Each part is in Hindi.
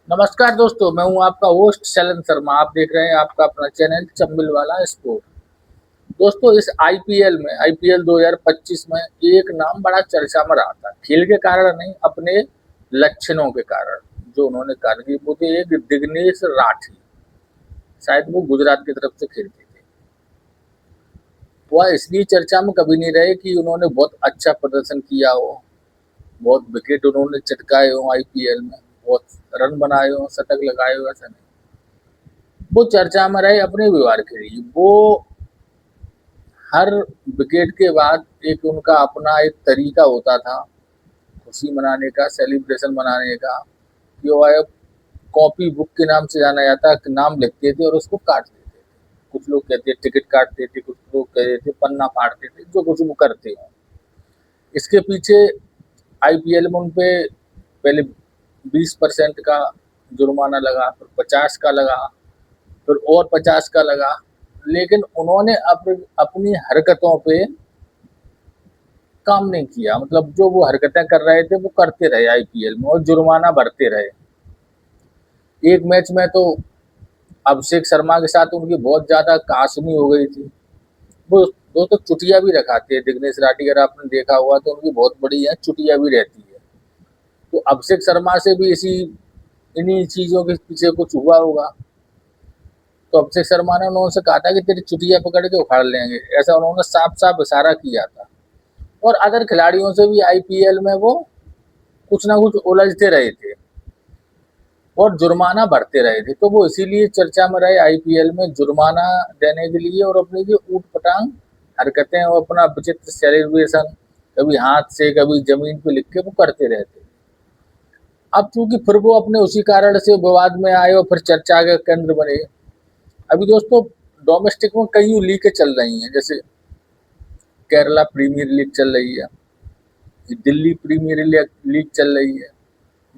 नमस्कार दोस्तों, मैं हूं आपका होस्ट शैलन शर्मा। आप देख रहे हैं आपका अपना चैनल चंबिल वाला स्पोर्ट। दोस्तों, इस आईपीएल 2025 में एक नाम बड़ा चर्चा में रहा था। खेल के कारण नहीं, अपने लक्षणों के कारण जो उन्होंने कार्य किए, वो थे एक दिग्नेश राठी। शायद वो गुजरात की तरफ से खेलते थे। वह इसलिए चर्चा में कभी नहीं रहे कि उन्होंने बहुत अच्छा प्रदर्शन किया हो, बहुत विकेट उन्होंने चटकाए हो आईपीएल में, बहुत रन बनाए हो, शतक लगाए हो, ऐसा नहीं। वो चर्चा में रहे अपने व्यवहार के लिए। वो हर विकेट के बाद एक उनका अपना एक तरीका होता था खुशी मनाने का, सेलिब्रेशन मनाने का, कि वह कॉपी बुक के नाम से जाना जाता, नाम लिखते थे और उसको काट देते थे। कुछ लोग कहते टिकट काटते थे, कुछ लोग कहते थे पन्ना फाड़ते थे, जो कुछ वो करते हो। इसके पीछे आईपीएल में उनपे पहले 20% का जुर्माना लगा, फिर 50 का लगा, फिर और 50 का लगा। लेकिन उन्होंने अपनी हरकतों पे काम नहीं किया। मतलब जो वो हरकतें कर रहे थे वो करते रहे आईपीएल में और जुर्माना भरते रहे। एक मैच में तो अभिषेक शर्मा के साथ उनकी बहुत ज्यादा कहासुनी हो गई थी। वो दोस्तों चुटिया भी रखाते हैं दिग्नेश राठी, अगर आपने देखा हुआ तो उनकी बहुत बड़ी है चुटिया भी रहती है। तो अभिषेक शर्मा से भी इसी इन्हीं चीजों के पीछे कुछ हुआ होगा। तो अभिषेक शर्मा ने उन्होंने कहा था कि तेरी चुटिया पकड़ के उखाड़ लेंगे, ऐसा उन्होंने साफ साफ इशारा किया था। और अदर खिलाड़ियों से भी आईपीएल में वो कुछ ना कुछ उलझते रहे थे और जुर्माना भरते रहे थे। तो वो इसीलिए चर्चा में रहे आईपीएल में, जुर्माना देने के लिए और अपनी जो ऊट पटांग हरकतें और अपना विचित्र सेलिब्रेशन, कभी हाथ से कभी जमीन पे लिख के वो करते रहते। अब चूंकि फिर वो अपने उसी कारण से विवाद में आए और फिर चर्चा के केंद्र बने। अभी दोस्तों डोमेस्टिक में कई लीगें चल रही हैं, जैसे केरला प्रीमियर लीग चल रही है, दिल्ली प्रीमियर लीग चल रही है,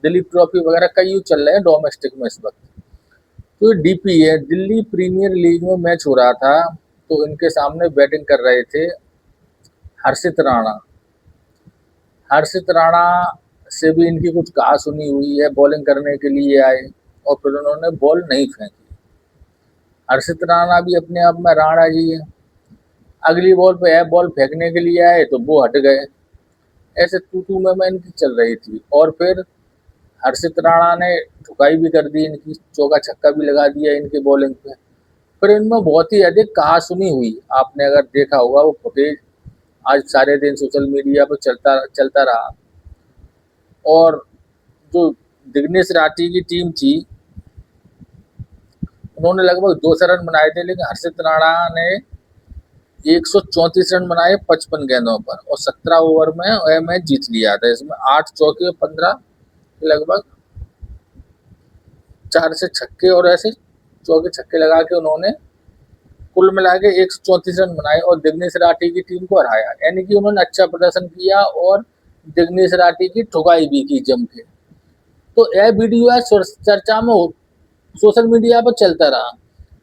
दिलीप ट्रॉफी वगैरह कई चल रहे हैं डोमेस्टिक में इस वक्त। तो डीपी है, दिल्ली प्रीमियर लीग में मैच हो रहा था, तो इनके सामने बैटिंग कर रहे थे हर्षित राणा। हर्षित राणा से भी इनकी कुछ कहासुनी हुई है, बॉलिंग करने के लिए आए और फिर उन्होंने बॉल नहीं फेंकी। हर्षित राणा भी अपने आप में राणा जी है। अगली बॉल पे है बॉल फेंकने के लिए आए तो वो हट गए। ऐसे तू तू मैं इनकी चल रही थी। और फिर हर्षित राणा ने ठुकाई भी कर दी इनकी, चौका छक्का भी लगा दिया इनकी बॉलिंग पे। फिर इनमें बहुत ही अधिक कहासुनी हुई। आपने अगर देखा होगा वो फुटेज आज सारे दिन सोशल मीडिया पर चलता चलता रहा। और जो दिग्नेश राठी की टीम थी, उन्होंने लगभग 200 रन बनाए थे, लेकिन हर्षित राणा ने 134 रन बनाए 55 गेंदों पर और 17 ओवर में वह मैच जीत लिया था। इसमें 8 चौके और 15 लगभग 4 से छक्के और ऐसे चौके छक्के लगा के उन्होंने कुल मिला के 134 रन बनाए और दिग्नेश राठी की टीम को हराया। यानी कि उन्होंने अच्छा प्रदर्शन किया और दिग्नेश राठी की ठुकाई भी की जम के। तो यह वीडियो है चर्चा में सोशल मीडिया पर चलता रहा।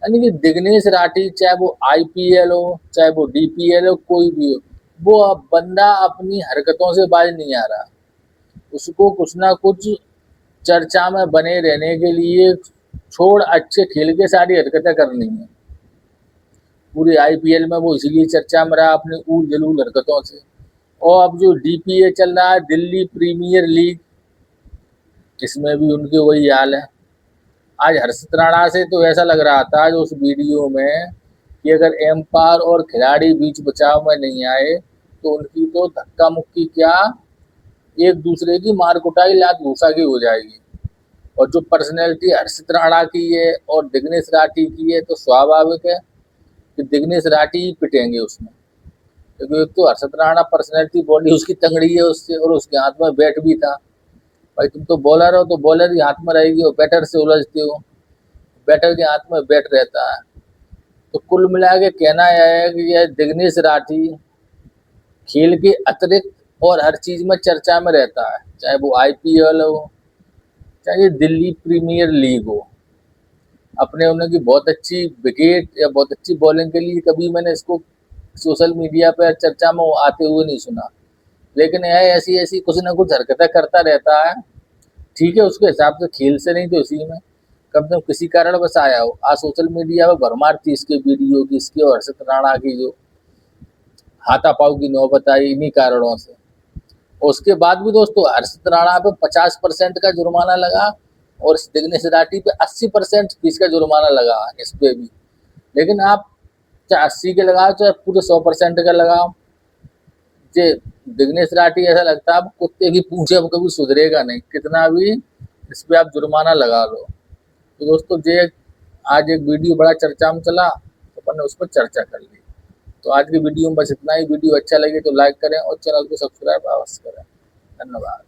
यानी कि दिग्नेश राठी, चाहे वो आईपीएल हो चाहे वो डीपीएल हो, कोई भी हो, वो अब बंदा अपनी हरकतों से बाज नहीं आ रहा। उसको कुछ ना कुछ चर्चा में बने रहने के लिए छोड़ अच्छे खेल के सारी हरकतें करनी है। पूरे आईपीएल में वो इसीलिए चर्चा में रहा अपनी ऊल जलूल हरकतों से। और अब जो डीपीए चल रहा है, दिल्ली प्रीमियर लीग, इसमें भी उनके वही हाल है। आज हर्षित राणा से तो ऐसा लग रहा था जो उस वीडियो में कि अगर एम्पायर और खिलाड़ी बीच बचाव में नहीं आए तो उनकी तो धक्का मुक्की क्या, एक दूसरे की मार कुटाई लात घूसा की हो जाएगी। और जो पर्सनैलिटी हर्षित राणा की है और दिग्नेश राठी की है, तो स्वाभाविक है कि दिग्नेश राठी ही पिटेंगे उसमें। क्योंकि एक तो हर्षित राणा पर्सनैलिटी, बॉडी उसकी तंगड़ी है उससे, और उसके हाथ में बैट भी था। भाई तुम तो बॉलर हो तो बॉलर ही हाथ में रहेगी और बैटर से उलझते हो, बैटर के हाथ में बैट रहता है। तो कुल मिला के कहना यह है कि यह दिग्नेश राठी खेल के अतिरिक्त और हर चीज में चर्चा में रहता है, चाहे वो आईपीएल हो चाहे दिल्ली प्रीमियर लीग हो। अपने उन्हें की बहुत अच्छी विकेट या बहुत अच्छी बॉलिंग के लिए कभी मैंने इसको सोशल मीडिया पर चर्चा में आते हुए नहीं सुना। लेकिन यह ऐसी ऐसी कुछ ना कुछ हरकतें करता रहता है ठीक है, उसके हिसाब से खेल से नहीं तो इसी में कम से कम किसी कारण बस आया हो। आज सोशल मीडिया पर भरमार थी इसके वीडियो की, इसकी और हर्षित राणा की जो हाथापाई की नौबत आई इन्हीं कारणों से। उसके बाद भी दोस्तों हर्षित राणा पे 50% का जुर्माना लगा और दिग्नेश राठी पे 80% फीस का जुर्माना लगा इस पे भी। लेकिन आप चाहे 80 के लगाओ चाहे पूरे 100% का लगाओ, जे दिग्नेश राठी ऐसा लगता है अब कुत्ते की पूंछ अब कभी सुधरेगा नहीं, कितना भी इस पे आप जुर्माना लगा लो। तो दोस्तों जे आज एक वीडियो बड़ा चर्चा में चला तो अपन ने उस पर चर्चा कर ली। तो आज की वीडियो में बस इतना ही। वीडियो अच्छा लगे तो लाइक करें और चैनल को सब्सक्राइब अवश्य करें। धन्यवाद।